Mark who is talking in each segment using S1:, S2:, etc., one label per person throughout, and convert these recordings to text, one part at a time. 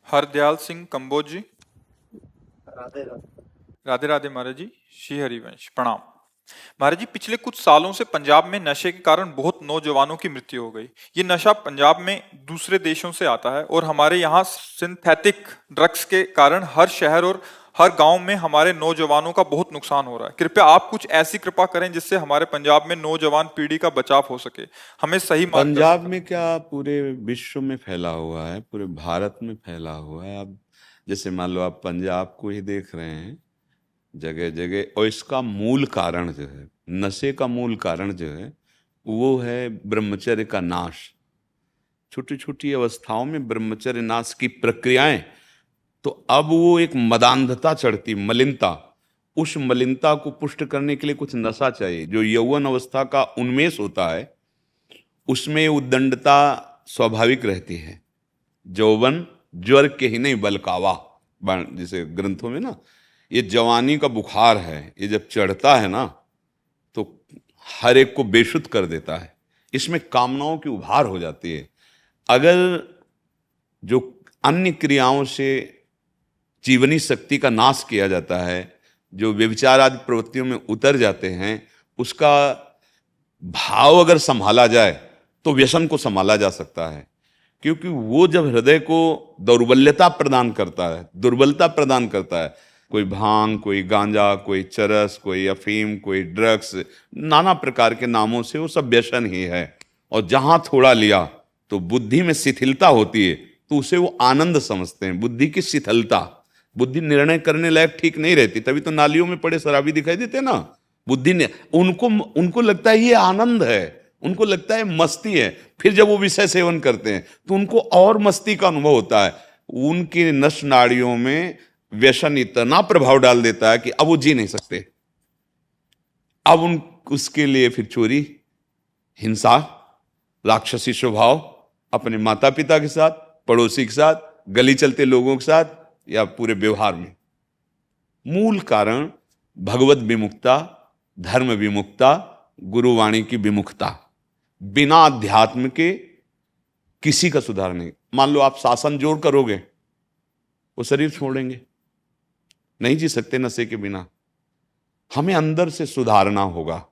S1: हरदयाल सिंह कंबोज जी।
S2: राधे राधे।
S1: राधे राधे महाराज जी। श्री हरिवंश प्रणाम। महाराज जी, पिछले कुछ सालों से पंजाब में नशे के कारण बहुत नौजवानों की मृत्यु हो गई। ये नशा पंजाब में दूसरे देशों से आता है और हमारे यहाँ सिंथेटिक ड्रग्स के कारण हर शहर और हर गांव में हमारे नौजवानों का बहुत नुकसान हो रहा है। कृपया आप कुछ ऐसी कृपा करें जिससे हमारे पंजाब में नौजवान पीढ़ी का बचाव हो सके, हमें सही
S3: पंजाब
S1: मार्गदर्शन
S3: में क्या पूरे विश्व में फैला हुआ है, पूरे भारत में फैला हुआ है। अब जैसे मान लो आप पंजाब को ही देख रहे हैं जगह जगह, और इसका मूल कारण जो है, नशे का मूल कारण जो है वो है ब्रह्मचर्य का नाश। छोटी छोटी अवस्थाओं में ब्रह्मचर्य नाश की प्रक्रियाएं, तो अब वो एक मदांधता चढ़ती, मलिनता, उस मलिनता को पुष्ट करने के लिए कुछ नशा चाहिए। जो यौवन अवस्था का उन्मेष होता है उसमें उद्दंडता स्वाभाविक रहती है। यौवन ज्वर के ही नहीं बलकावा, जैसे ग्रंथों में ना, ये जवानी का बुखार है, ये जब चढ़ता है ना तो हर एक को बेशुद्ध कर देता है। इसमें कामनाओं की उभार हो जाती है। अगर जो अन्य क्रियाओं से जीवनी शक्ति का नाश किया जाता है, जो व्यभिचार आदि प्रवृत्तियों में उतर जाते हैं, उसका भाव अगर संभाला जाए तो व्यसन को संभाला जा सकता है। क्योंकि वो जब हृदय को दौर्बल्यता प्रदान करता है, दुर्बलता प्रदान करता है, कोई भांग, कोई गांजा, कोई चरस, कोई अफीम, कोई ड्रग्स, नाना प्रकार के नामों से वो सब व्यसन ही है। और जहां थोड़ा लिया तो बुद्धि में शिथिलता होती है, तो उसे वो आनंद समझते हैं। बुद्धि की शिथिलता, बुद्धि निर्णय करने लायक ठीक नहीं रहती, तभी तो नालियों में पड़े शराबी दिखाई देते ना। बुद्धि ने उनको लगता है ये आनंद है, उनको लगता है मस्ती है। फिर जब वो विषय सेवन करते हैं तो उनको और मस्ती का अनुभव होता है। उनकी नस नाड़ियों में व्यसन इतना प्रभाव डाल देता है कि अब वो जी नहीं सकते। अब उसके लिए फिर चोरी, हिंसा, राक्षसी स्वभाव, अपने माता पिता के साथ, पड़ोसी के साथ, गली चलते लोगों के साथ, या पूरे व्यवहार में। मूल कारण भगवत विमुखता, धर्म विमुखता, गुरुवाणी की विमुखता। बिना अध्यात्म के किसी का सुधार नहीं। मान लो आप शासन जोर करोगे, वो शरीर छोड़ेंगे, नहीं जी सकते नशे के बिना। हमें अंदर से सुधारना होगा,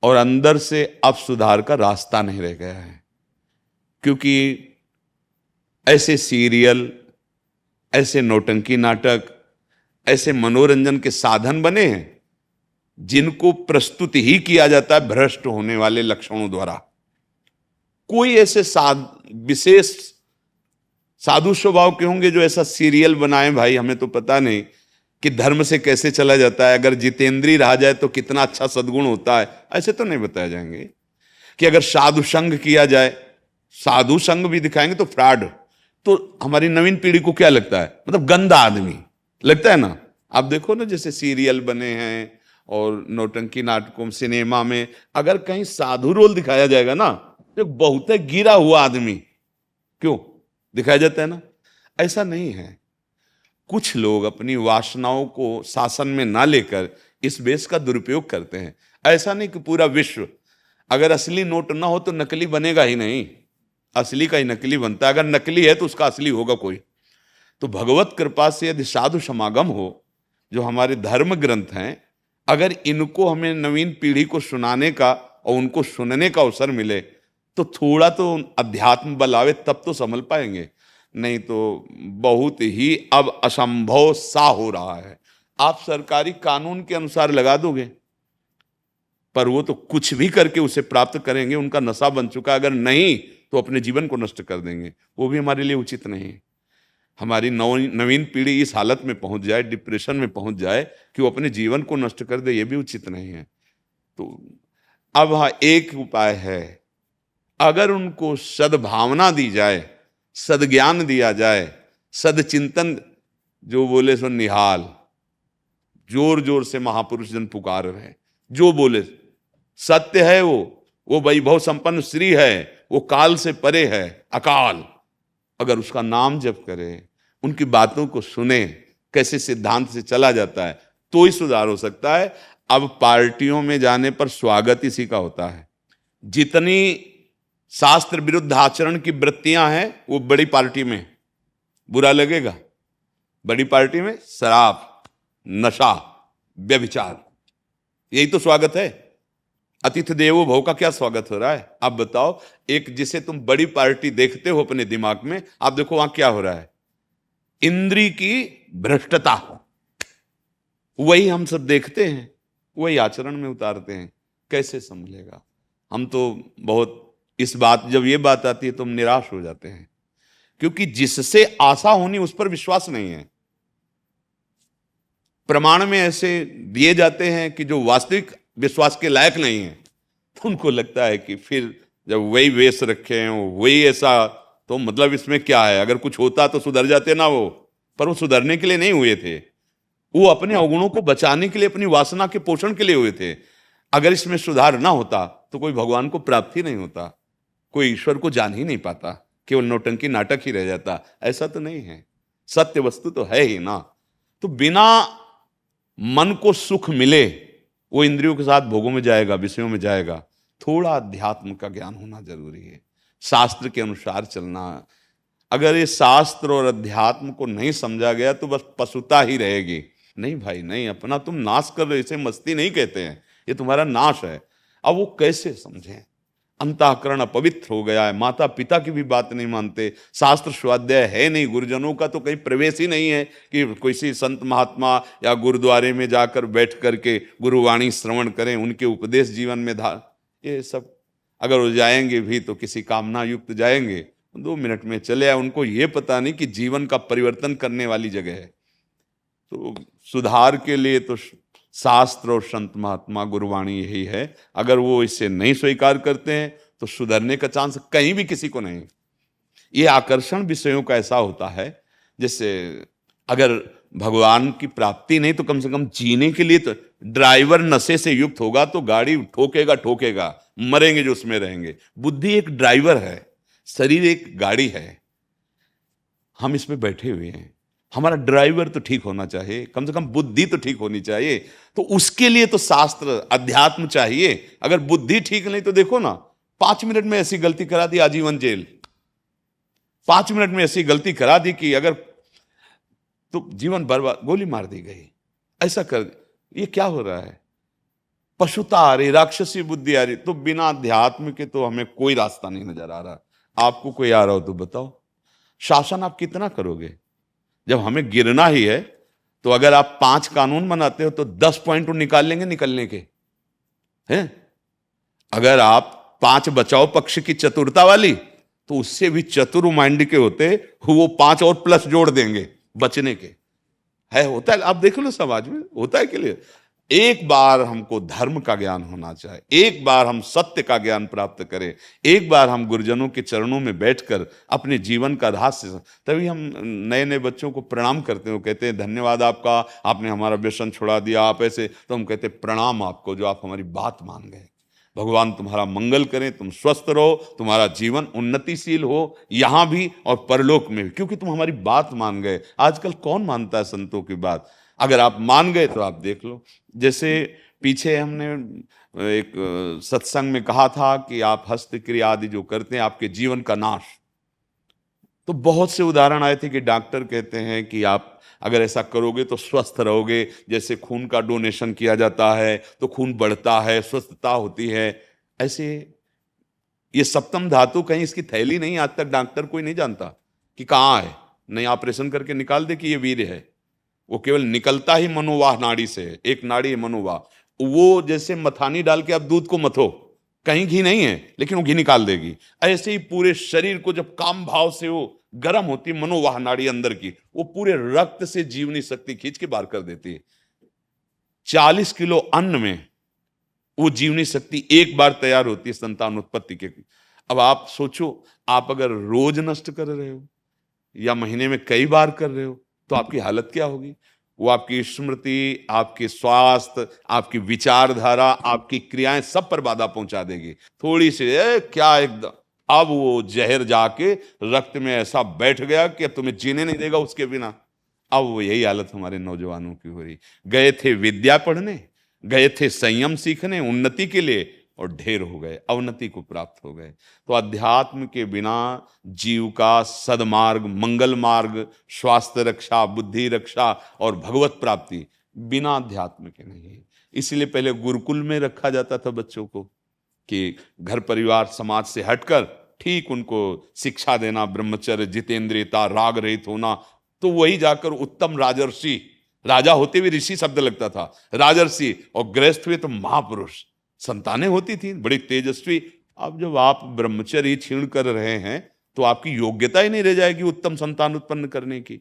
S3: और अंदर से अब सुधार का रास्ता नहीं रह गया है। क्योंकि ऐसे सीरियल, ऐसे नौटंकी नाटक, ऐसे मनोरंजन के साधन बने हैं जिनको प्रस्तुत ही किया जाता है भ्रष्ट होने वाले लक्षणों द्वारा। कोई ऐसे विशेष साधु स्वभाव के होंगे जो ऐसा सीरियल बनाए, भाई हमें तो पता नहीं कि धर्म से कैसे चला जाता है, अगर जितेंद्री रहा जाए तो कितना अच्छा सद्गुण होता है, ऐसे तो नहीं बताए जाएंगे। कि अगर साधु संग किया जाए, साधु संग भी दिखाएंगे तो फ्रॉड। तो हमारी नवीन पीढ़ी को क्या लगता है, मतलब गंदा आदमी लगता है ना। आप देखो ना, जैसे सीरियल बने हैं और नौटंकी नाटकों, सिनेमा में अगर कहीं साधु रोल दिखाया जाएगा ना, तो बहुत गिरा हुआ आदमी क्यों दिखाया जाता है ना। ऐसा नहीं है। कुछ लोग अपनी वासनाओं को शासन में ना लेकर इस बेस का दुरुपयोग करते हैं। ऐसा नहीं कि पूरा विश्व, अगर असली नोट ना हो तो नकली बनेगा ही नहीं, असली का ही नकली बनता है। अगर नकली है तो उसका असली होगा कोई। तो भगवत कृपा से यदि साधु समागम हो, जो हमारे धर्म ग्रंथ हैं, अगर इनको हमें नवीन पीढ़ी को सुनाने का और उनको सुनने का अवसर मिले तो थोड़ा तो अध्यात्म बल आवे, तब तो संभल पाएंगे। नहीं तो बहुत ही अब असंभव सा हो रहा है। आप सरकारी कानून के अनुसार लगा दोगे, पर वो तो कुछ भी करके उसे प्राप्त करेंगे, उनका नशा बन चुका। अगर नहीं तो अपने जीवन को नष्ट कर देंगे, वो भी हमारे लिए उचित नहीं है। हमारी नवीन पीढ़ी इस हालत में पहुंच जाए, डिप्रेशन में पहुंच जाए कि वो अपने जीवन को नष्ट कर दे, ये भी उचित नहीं है। तो अब हाँ, एक उपाय है, अगर उनको सद्भावना दी जाए, सद्ज्ञान दिया जाए, सदचिंतन, जो बोले सो निहाल, जोर जोर से महापुरुष जन पुकार रहे, जो बोले सत्य है, वो वैभव संपन्न श्री है, वो काल से परे है, अकाल। अगर उसका नाम जप करे, उनकी बातों को सुने, कैसे सिद्धांत से चला जाता है, तो ही सुधार हो सकता है। अब पार्टियों में जाने पर स्वागत इसी का होता है। जितनी शास्त्र विरुद्ध आचरण की वृत्तियां हैं वो बड़ी पार्टी में, बुरा लगेगा? बड़ी पार्टी में शराब, नशा, व्यभिचार, यही तो स्वागत है। अतिथि देवो भव का क्या स्वागत हो रहा है? आप बताओ, एक जिसे तुम बड़ी पार्टी देखते हो अपने दिमाग में, आप देखो वहां क्या हो रहा है। इंद्री की भ्रष्टता, वही हम सब देखते हैं, वही आचरण में उतारते हैं। कैसे संभलेगा? हम तो बहुत इस बात, जब ये बात आती है तो हम निराश हो जाते हैं, क्योंकि जिससे आशा होनी उस पर विश्वास नहीं है। प्रमाण में ऐसे दिए जाते हैं कि जो वास्तविक विश्वास के लायक नहीं है, तो उनको लगता है कि फिर जब वही वेश रखे हैं, वही ऐसा, तो मतलब इसमें क्या है? अगर कुछ होता तो सुधर जाते ना वो, पर वो सुधरने के लिए नहीं हुए थे, वो अपने अवगुणों को बचाने के लिए, अपनी वासना के पोषण के लिए हुए थे। अगर इसमें सुधार ना होता तो कोई भगवान को प्राप्त ही नहीं होता, कोई ईश्वर को जान ही नहीं पाता, केवल नौटंकी नाटक ही रह जाता। ऐसा तो नहीं है, सत्य वस्तु तो है ही ना। तो बिना मन को सुख मिले वो इंद्रियों के साथ भोगों में जाएगा, विषयों में जाएगा। थोड़ा अध्यात्म का ज्ञान होना जरूरी है, शास्त्र के अनुसार चलना। अगर ये शास्त्र और अध्यात्म को नहीं समझा गया तो बस पशुता ही रहेगी। नहीं भाई नहीं, अपना तुम नाश कर रहे हो, इसे मस्ती नहीं कहते हैं, ये तुम्हारा नाश है। अब वो कैसे समझें? अंतःकरण अपवित्र हो गया है, माता पिता की भी बात नहीं मानते, शास्त्र स्वाध्याय है नहीं, गुरुजनों का तो कहीं प्रवेश ही नहीं है कि किसी संत महात्मा या गुरुद्वारे में जाकर बैठ करके गुरुवाणी श्रवण करें, उनके उपदेश जीवन में ये सब अगर वो जाएंगे भी तो किसी कामना युक्त जाएंगे, 2 मिनट में चले आए। उनको ये पता नहीं कि जीवन का परिवर्तन करने वाली जगह है। तो सुधार के लिए तो शास्त्र और संत महात्मा गुरुवाणी यही है। अगर वो इसे नहीं स्वीकार करते हैं तो सुधरने का चांस कहीं भी किसी को नहीं। ये आकर्षण विषयों का ऐसा होता है, जैसे अगर भगवान की प्राप्ति नहीं तो कम से कम जीने के लिए तो ड्राइवर नशे से युक्त होगा तो गाड़ी ठोकेगा ठोकेगा, मरेंगे जो उसमें रहेंगे। बुद्धि एक ड्राइवर है, शरीर एक गाड़ी है। हम इसमें बैठे हुए हैं, हमारा ड्राइवर तो ठीक होना चाहिए, कम से कम बुद्धि तो ठीक होनी चाहिए। तो उसके लिए तो शास्त्र अध्यात्म चाहिए। अगर बुद्धि ठीक नहीं तो देखो ना, 5 मिनट में ऐसी गलती करा दी, आजीवन जेल। 5 मिनट में ऐसी गलती करा दी कि अगर तो जीवन बर्बाद, गोली मार दी गई। ऐसा कर, ये क्या हो रहा है? पशुता आ रही, राक्षसी बुद्धि आ रही। तो बिना अध्यात्म के तो हमें कोई रास्ता नहीं नजर आ रहा। आपको कोई आ रहा हो तो बताओ, शासन आप कितना करोगे? जब हमें गिरना ही है तो अगर आप 5 कानून बनाते हो तो 10 पॉइंट निकाल लेंगे निकलने के हैं। अगर आप 5 बचाओ पक्ष की चतुरता वाली, तो उससे भी चतुर माइंड के होते वो 5 और प्लस जोड़ देंगे बचने के। है, होता है, आप देख लो समाज में होता है। के लिए एक बार हमको धर्म का ज्ञान होना चाहिए, एक बार हम सत्य का ज्ञान प्राप्त करें, एक बार हम गुरुजनों के चरणों में बैठकर अपने जीवन का रहस्य, तभी हम नए नए बच्चों को प्रणाम करते हैं। वो कहते हैं धन्यवाद आपका, आपने हमारा व्यसन छुड़ा दिया, आप ऐसे। तो हम कहते हैं प्रणाम आपको जो आप हमारी बात मान गए। भगवान तुम्हारा मंगल करें, तुम स्वस्थ रहो, तुम्हारा जीवन उन्नतिशील हो यहां भी और परलोक में भी, क्योंकि तुम हमारी बात मान गए। आजकल कौन मानता है संतों की बात? अगर आप मान गए तो आप देख लो। जैसे पीछे हमने एक सत्संग में कहा था कि आप हस्तक्रिया आदि जो करते हैं आपके जीवन का नाश, तो बहुत से उदाहरण आए थे कि डॉक्टर कहते हैं कि आप अगर ऐसा करोगे तो स्वस्थ रहोगे। जैसे खून का डोनेशन किया जाता है तो खून बढ़ता है, स्वस्थता होती है। ऐसे ये सप्तम धातु कहीं इसकी थैली नहीं, आज तक डॉक्टर कोई नहीं जानता कि कहाँ है। नहीं ऑपरेशन करके निकाल दे कि ये वीर्य है, वो केवल निकलता ही मनोवाह नाड़ी से है। एक नाड़ी है मनोवाह, वो जैसे मथानी डाल के आप दूध को मथो, कहीं घी नहीं है लेकिन वो घी निकाल देगी। ऐसे ही पूरे शरीर को जब काम भाव से वो गर्म होती मनोवाह नाड़ी अंदर की, वो पूरे रक्त से जीवनी शक्ति खींच के बाहर कर देती है। 40 किलो अन्न में वो जीवनी शक्ति एक बार तैयार होती है संतान उत्पत्ति के। अब आप सोचो, आप अगर रोज नष्ट कर रहे हो या महीने में कई बार कर रहे हो तो आपकी हालत क्या होगी? वो आपकी स्मृति, आपके स्वास्थ्य, आपकी विचारधारा, आपकी क्रियाएं सब पर बाधा पहुंचा देगी। थोड़ी सी क्या एकदम, अब वो जहर जाके रक्त में ऐसा बैठ गया कि अब तुम्हें जीने नहीं देगा उसके बिना। अब वो यही हालत हमारे नौजवानों की हो रही। गए थे विद्या पढ़ने, गए थे संयम सीखने, उन्नति के लिए, और ढेर हो गए, अवनति को प्राप्त हो गए। तो अध्यात्म के बिना जीव का सदमार्ग, मंगल मार्ग, स्वास्थ्य रक्षा, बुद्धि रक्षा और भगवत प्राप्ति बिना अध्यात्म के नहीं है। इसलिए पहले गुरुकुल में रखा जाता था बच्चों को, कि घर परिवार समाज से हटकर ठीक उनको शिक्षा देना, ब्रह्मचर्य, जितेंद्रियता, राग रहित होना। तो वही जाकर उत्तम राजर्षि, राजा होते हुए ऋषि शब्द लगता था, राजर्षि, और गृहस्थ हुए तो महापुरुष, संतानें होती थी बड़ी तेजस्वी। अब जब आप ब्रह्मचर्य छीण कर रहे हैं तो आपकी योग्यता ही नहीं रह जाएगी उत्तम संतान उत्पन्न करने की।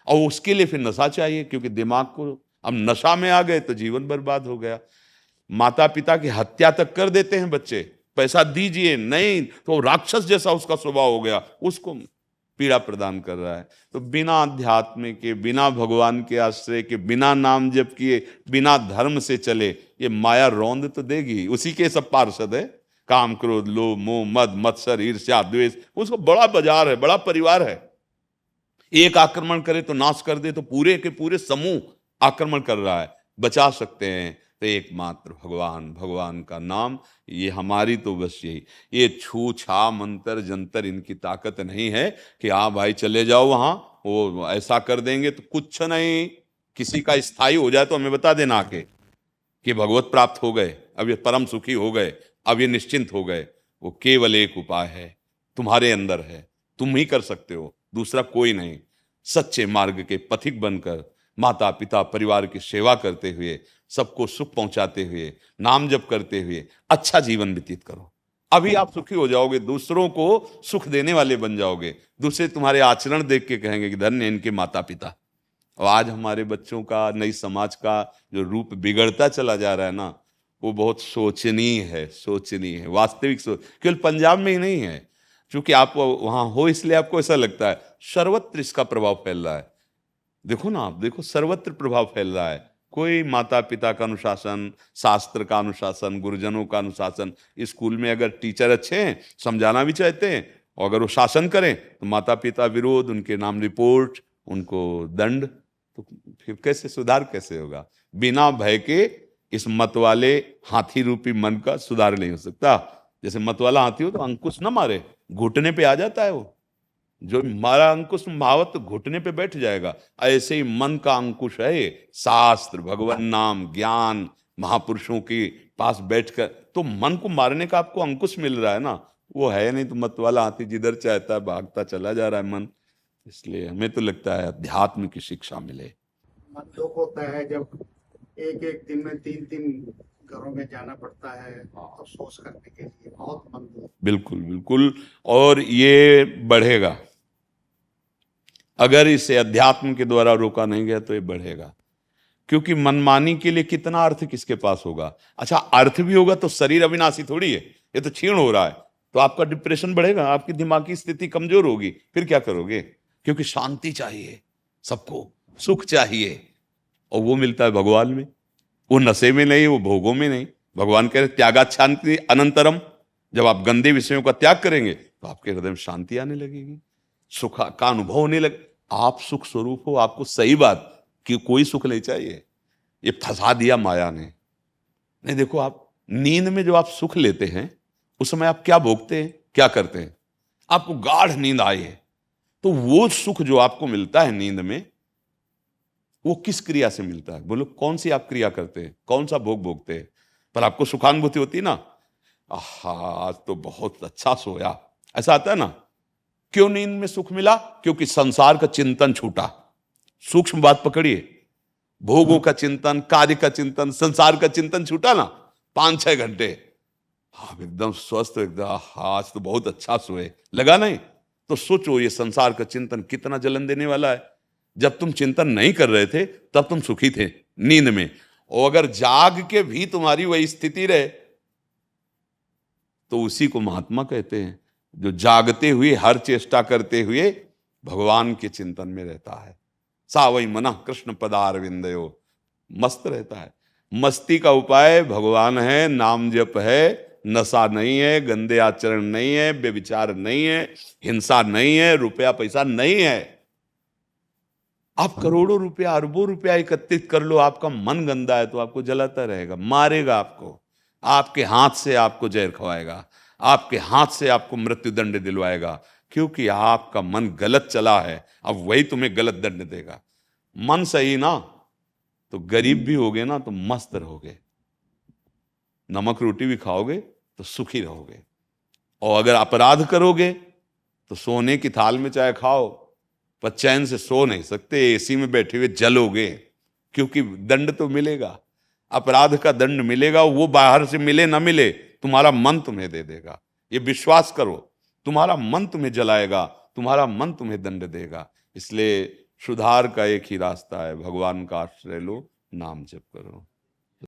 S3: और उसके लिए फिर नशा चाहिए, क्योंकि दिमाग को अब नशा में आ गए तो जीवन बर्बाद हो गया। माता पिता की हत्या तक कर देते हैं बच्चे, पैसा दीजिए, नहीं तो राक्षस जैसा उसका स्वभाव हो गया, उसको पीड़ा प्रदान कर रहा है। तो बिना अध्यात्म के, बिना भगवान के आश्रय के, बिना नाम जप किए, बिना धर्म से चले, ये माया रौंद तो देगी। उसी के सब पार्षद है, काम, क्रोध, लोभ, मोह, मद, मत्सर, ईर्ष्या, द्वेष। उसको बड़ा बाजार है, बड़ा परिवार है। एक आक्रमण करे तो नाश कर दे, तो पूरे के पूरे समूह आक्रमण कर रहा है। बचा सकते हैं तो एकमात्र भगवान, भगवान का नाम। ये हमारी तो बस यही, ये छू छा मंत्र जंतर इनकी ताकत नहीं है कि हाँ भाई चले जाओ वहां, वो ऐसा कर देंगे। तो कुछ नहीं, किसी का स्थायी हो जाए तो हमें बता देना आके कि भगवत प्राप्त हो गए, अब ये परम सुखी हो गए, अब ये निश्चिंत हो गए। वो केवल एक उपाय है, तुम्हारे अंदर है, तुम ही कर सकते हो, दूसरा कोई नहीं। सच्चे मार्ग के पथिक बनकर माता पिता परिवार की सेवा करते हुए, सबको सुख पहुंचाते हुए, नाम जप करते हुए अच्छा जीवन व्यतीत करो। अभी आप सुखी हो जाओगे, दूसरों को सुख देने वाले बन जाओगे। दूसरे तुम्हारे आचरण देख के कहेंगे कि धन्य इनके माता पिता। और आज हमारे बच्चों का, नई समाज का जो रूप बिगड़ता चला जा रहा है ना, वो बहुत सोचनीय है, सोचनीय है, वास्तविक सोच। केवल पंजाब में ही नहीं है, क्योंकि आप वहां हो इसलिए आपको ऐसा लगता है, सर्वत्र इसका प्रभाव फैल रहा है। देखो ना, आप देखो, सर्वत्र प्रभाव फैल रहा है। कोई माता पिता का अनुशासन, शास्त्र का अनुशासन, गुरुजनों का अनुशासन। स्कूल में अगर टीचर अच्छे हैं, समझाना भी चाहते हैं, और अगर वो शासन करें तो माता पिता विरोध, उनके नाम रिपोर्ट, उनको दंड। तो फिर कैसे सुधार कैसे होगा? बिना भय के इस मत वाले हाथी रूपी मन का सुधार नहीं हो सकता। जैसे मत वाला हाथी हो तो अंकुश ना मारे, घुटने पे आ जाता है वो। जो मारा अंकुश भावत तो घुटने पे बैठ जाएगा। ऐसे ही मन का अंकुश है शास्त्र, भगवान नाम, ज्ञान, महापुरुषों के पास बैठकर। तो मन को मारने का आपको अंकुश मिल रहा है ना, वो है नहीं तो मत वाला हाथी जिधर चाहता है भागता चला जा रहा है मन। इसलिए हमें तो लगता है अध्यात्म की शिक्षा मिले।
S2: मन दुख होता है जब एक एक दिन में 3-3 घरों में जाना पड़ता है अफसोस करने के लिए, बहुत मन दुख।
S3: बिल्कुल बिल्कुल, और ये बढ़ेगा अगर इसे अध्यात्म के द्वारा रोका नहीं गया तो ये बढ़ेगा। क्योंकि मनमानी के लिए कितना अर्थ किसके पास होगा? अच्छा, अर्थ भी होगा तो शरीर अविनाशी थोड़ी है, ये तो क्षीण हो रहा है। तो आपका डिप्रेशन बढ़ेगा, आपकी दिमागी स्थिति कमजोर होगी, फिर क्या करोगे? क्योंकि शांति चाहिए सबको, सुख चाहिए, और वो मिलता है भगवान में। वो नशे में नहीं, वो भोगों में नहीं। भगवान कह रहे त्यागात शांति अनंतरम। जब आप गंदे विषयों का त्याग करेंगे तो आपके हृदय में शांति आने लगेगी, सुख का अनुभव होने लगे। आप सुख स्वरूप हो, आपको सही बात कि कोई सुख नहीं चाहिए। ये फंसा दिया माया ने। नहीं, देखो, आप नींद में जो आप सुख लेते हैं उस समय आप क्या भोगते हैं, क्या करते हैं? आपको गाढ़ नींद आई है तो वो सुख जो आपको मिलता है नींद में, वो किस क्रिया से मिलता है? बोलो, कौन सी आप क्रिया करते हैं, कौन सा भोग भोगते हैं? पर आपको सुखानुभूति होती है ना, आहा आज तो बहुत अच्छा सोया, ऐसा आता है ना। क्यों नींद में सुख मिला? क्योंकि संसार का चिंतन छूटा। सूक्ष्म बात पकड़िए, भोगों का चिंतन, कार्य का चिंतन, संसार का चिंतन छूटा ना 5-6 घंटे, हाँ एकदम स्वस्थ, एकदम आज तो बहुत अच्छा सोए लगा। नहीं तो सोचो ये संसार का चिंतन कितना जलन देने वाला है। जब तुम चिंतन नहीं कर रहे थे तब तुम सुखी थे नींद में, और अगर जाग के भी तुम्हारी वही स्थिति रहे तो उसी को महात्मा कहते हैं, जो जागते हुए हर चेष्टा करते हुए भगवान के चिंतन में रहता है। सा वही मना कृष्ण पदारविंदयो, मस्त रहता है। मस्ती का उपाय भगवान है, नाम जप है, नशा नहीं है, गंदे आचरण नहीं है, व्यभिचार नहीं है, हिंसा नहीं है, रुपया पैसा नहीं है। आप करोड़ों रुपया, अरबों रुपया एकत्रित कर लो, आपका मन गंदा है तो आपको जलाता रहेगा, मारेगा आपको। आपके हाथ से आपको जहर खवाएगा, आपके हाथ से आपको मृत्यु दंड दिलवाएगा, क्योंकि आपका मन गलत चला है। अब वही तुम्हें गलत दंड देगा। मन सही ना तो गरीब भी होगे ना तो मस्त रहोगे, नमक रोटी भी खाओगे तो सुखी रहोगे। और अगर अपराध करोगे तो सोने की थाल में चाहे खाओ पर चैन से सो नहीं सकते, एसी में बैठे हुए जलोगे, क्योंकि दंड तो मिलेगा, अपराध का दंड मिलेगा। वो बाहर से मिले ना मिले, तुम्हारा मन तुम्हें दे देगा। ये विश्वास करो, तुम्हारा मन तुम्हें जलाएगा, तुम्हारा मन तुम्हें दंड देगा। इसलिए सुधार का एक ही रास्ता है, भगवान का आश्रय लो, नाम जप करो।